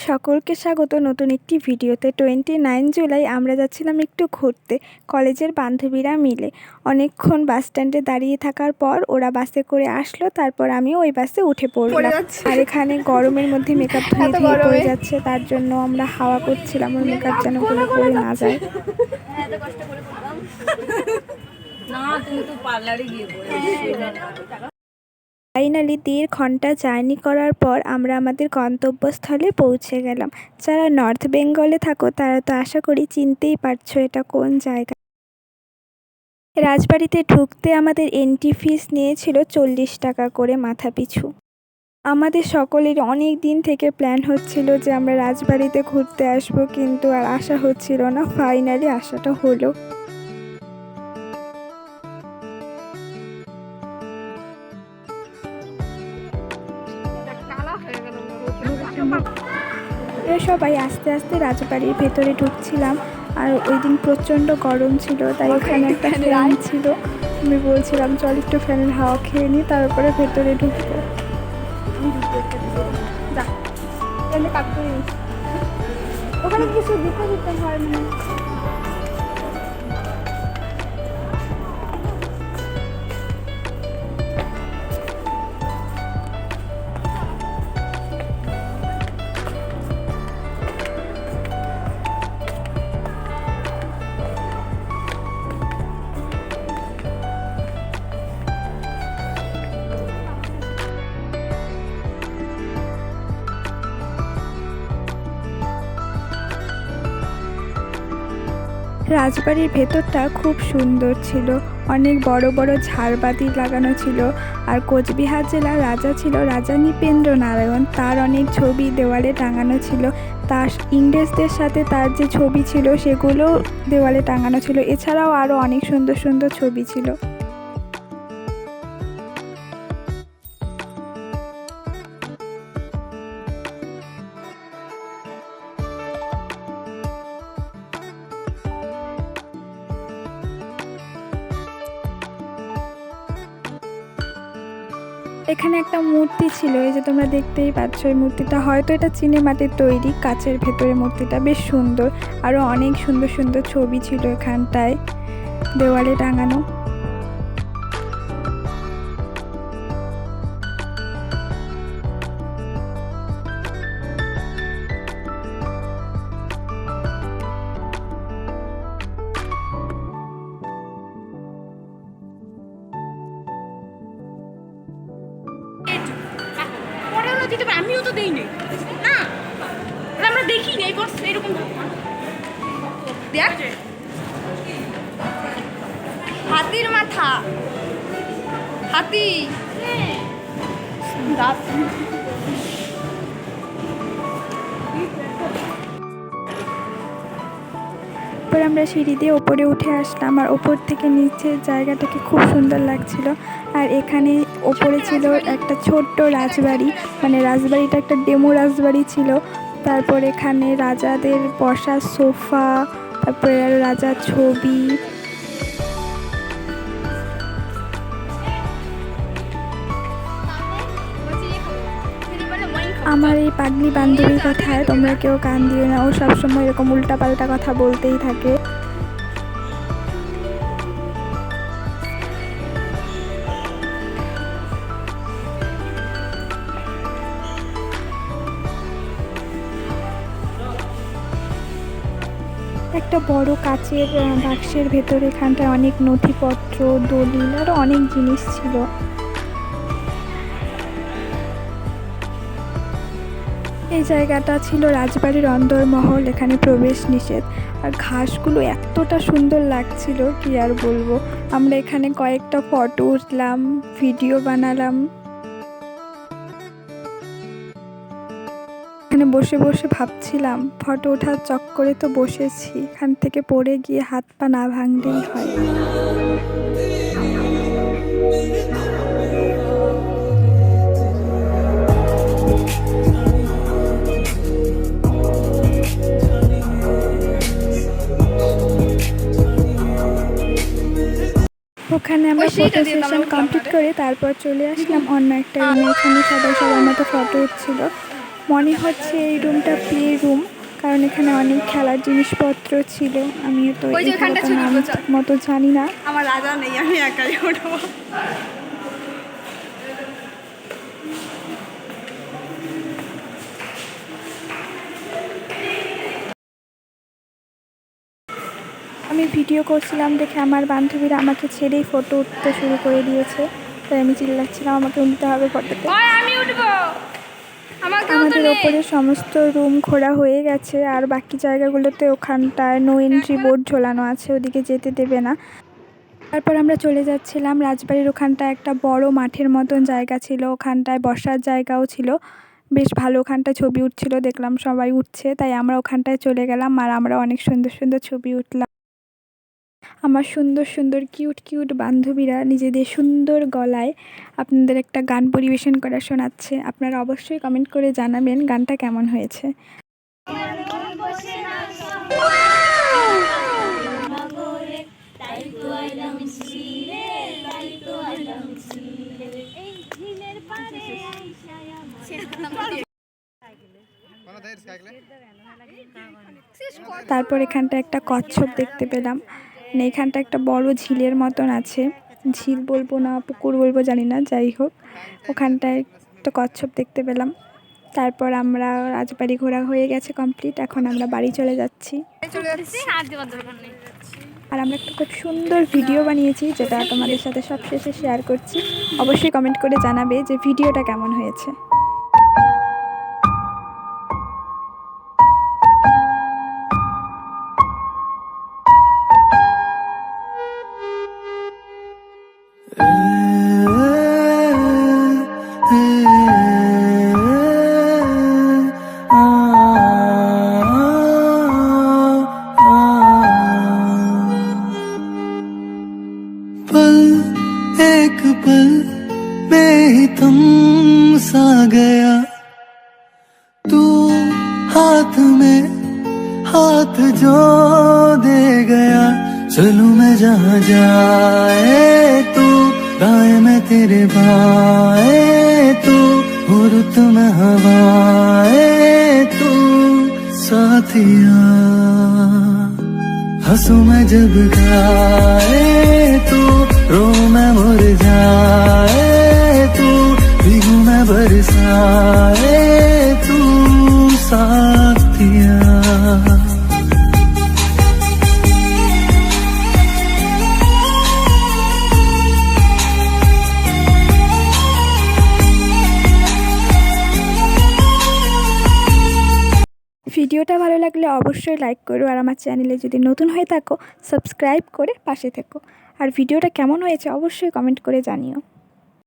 সকলকে স্বাগত নতুন একটি ভিডিওতে। 29 জুলাই আমরা যাচ্ছিলাম একটু ঘুরতে কলেজের বান্ধবীরা মিলে। অনেকক্ষণ বাস স্ট্যান্ডে দাঁড়িয়ে থাকার পর ওরা বাসে করে আসলো, তারপর আমিও ওই বাসে উঠে পড়লাম। আর এখানে গরমের মধ্যে মেকআপ ধুয়ে ধুয়ে পড়ে যাচ্ছে, তার জন্য আমরা হাওয়া করছিলাম ওর মেকআপ যেন করে পড়ে না যায়। ফাইনালি 1.5 ঘন্টা জার্নি করার পর আমরা আমাদের গন্তব্যস্থলে পৌঁছে গেলাম। যারা নর্থ বেঙ্গলে থাকো তারা তো আশা করি চিনতেই পারছো এটা কোন জায়গা। রাজবাড়িতে ঢুকতে আমাদের এন্ট্রি ফিস নিয়েছিল 40 টাকা করে মাথা পিছু। আমাদের সকলের অনেক দিন থেকে প্ল্যান হচ্ছিল যে আমরা রাজবাড়িতে ঘুরতে আসবো, কিন্তু আর আসা হচ্ছিল না। ফাইনালি আসাটা হলো। সবাই আস্তে আস্তে রাজবাড়ির ভেতরে ঢুকছিলাম। আর ওই দিন প্রচণ্ড গরম ছিল, তাই ওখানে একটা ফ্যান ছিল। আমি বলছিলাম চল একটু ফ্যানের হাওয়া খেয়ে নিই, তারপরে ভেতরে ঢুকবো। ওখানে কিছু দিতে হয় না। রাজবাড়ির ভেতরটা খুব সুন্দর ছিল, অনেক বড় বড় ঝাড়বাতি লাগানো ছিল। আর কোচবিহার জেলার রাজা ছিল রাজা নৃপেন্দ্র নারায়ণ, তার অনেক ছবি দেওয়ালে টাঙানো ছিল। তার ইংরেজদের সাথে তার যে ছবি ছিল সেগুলো দেওয়ালে টাঙানো ছিল। এছাড়াও আরও অনেক সুন্দর সুন্দর ছবি ছিল। এখানে একটা মূর্তি ছিল, এই যে তোমরা দেখতেই পাচ্ছ। এই মূর্তিটা হয়তো এটা চীনে মাটির তৈরি, কাচের ভেতরে মূর্তিটা বেশ সুন্দর। আরও অনেক সুন্দর সুন্দর ছবি ছিল এখানটায় দেওয়ালে টাঙানো। আমিও তো দেই না, আমরা দেখি না এরকম দেখ। হাতির মাথা, হাতি দাঁত। তারপর আমরা সিঁড়ি দিয়ে ওপরে উঠে আসলাম, আর ওপর থেকে নিচের জায়গাটাকে খুব সুন্দর লাগছিল। আর এখানে ওপরে ছিল একটা ছোট্ট রাজবাড়ি, মানে রাজবাড়িটা একটা ডেমো রাজবাড়ি ছিল। তারপর এখানে রাজাদের বসার সোফা, তারপরে রাজার ছবি। আমার এই পাগলি বান্ধবীর কথায় তোমরা কেউ কান দিও না, ও সবসময় এরকম উল্টাপাল্টা কথা বলতেই থাকে। একটা বড় কাচের বাক্সের ভেতরে এখানটায় অনেক নথিপত্র, দলিল আরও অনেক জিনিস ছিল। এই জায়গাটা ছিল রাজবাড়ির অন্দরমহল, এখানে প্রবেশ নিষেধ। আর ঘাসগুলো এতটা সুন্দর লাগছিল কি আর বলবো। আমরা এখানে কয়েকটা ফটো উঠলাম, ভিডিও বানালাম। এখানে বসে বসে ভাবছিলাম ফটো ওঠার চক্করে তো বসেছি, এখান থেকে পড়ে গিয়ে হাত পা না ভাঙলেই হয়। ওখানে আমরা ফটো সেশন কমপ্লিট করে তারপর চলে আসলাম অন্য একটা রুমে। এখানে সবাই সবার মতো ফটো উঠছিল। মনে হচ্ছে এই রুমটা প্লে রুম, কারণ এখানে অনেক খেলার জিনিসপত্র ছিল। আমিও তো ওই যে এই ওখানটা খেলাটার নাম ছবি চল। ঠিক মতো জানি না। আমার রাজা নেই, আমি একাই উঠবো। আমি ভিডিও করছিলাম দেখে আমার বান্ধবীরা আমাকে ছেড়েই ফটো উঠতে শুরু করে দিয়েছে, তাই আমি চিল্লাচ্ছিলাম আমাকে উঠতে হবে ফটোতে। আমি উঠবো, আমাকেও তো আমাদের নে। ওপরে সমস্ত রুম ঘোরা হয়ে গেছে, আর বাকি জায়গাগুলোতে ওখানটায় নো এন্ট্রি বোর্ড ঝোলানো আছে, ওদিকে যেতে দেবে না। তারপর আমরা চলে যাচ্ছিলাম রাজবাড়ির ওখানটায় একটা বড় মাঠের মতন জায়গা ছিল, ওখানটায় বসার জায়গাও ছিল, বেশ ভালো। ওখানটায় ছবি উঠছিল, দেখলাম সবাই উঠছে, তাই আমরা ওখানটায় চলে গেলাম আর আমরা অনেক সুন্দর সুন্দর ছবি উঠলাম। আমার সুন্দর সুন্দর কিউট কিউট বান্ধবীরা নিজেদের সুন্দর গলায় আপনাদের একটা গান পরিবেশন করা শোনাচ্ছে। আপনারা অবশ্যই কমেন্ট করে জানাবেন গানটা কেমন হয়েছে। তারপর এখানটা একটা কচ্ছপ দেখতে পেলাম, মানে এখানটা একটা বড় ঝিলের মতন আছে, ঝিল বলবো না পুকুর বলবো জানি না, যাই হোক ওখানটায় একটা কচ্ছপ দেখতে পেলাম। তারপর আমরা রাজবাড়ি ঘোরা হয়ে গেছে কমপ্লিট, এখন আমরা বাড়ি চলে যাচ্ছি। আর আমরা একটা খুব সুন্দর ভিডিও বানিয়েছি, যেটা তোমাদের সাথে সবশেষে শেয়ার করছি। অবশ্যই কমেন্ট করে জানাবে যে ভিডিওটা কেমন হয়েছে। पल एक पल में ही थम सा गया, तू हाथ में हाथ जो दे गया। चलूं मैं जहाँ जाए तू, दाएं में तेरे बाएं तू, हो रुत में हवाए तू साथिया। हंसूं मैं जब गाए तू, रो मैं मुरझाए तू, भीगू मैं बरसाए तू साथिया। ভিডিওটা ভালো লাগলে অবশ্যই লাইক করো, আর আমার চ্যানেলে যদি নতুন হয়ে থাকো সাবস্ক্রাইব করে পাশে থেকো। আর ভিডিওটা কেমন হয়েছে অবশ্যই কমেন্ট করে জানিও।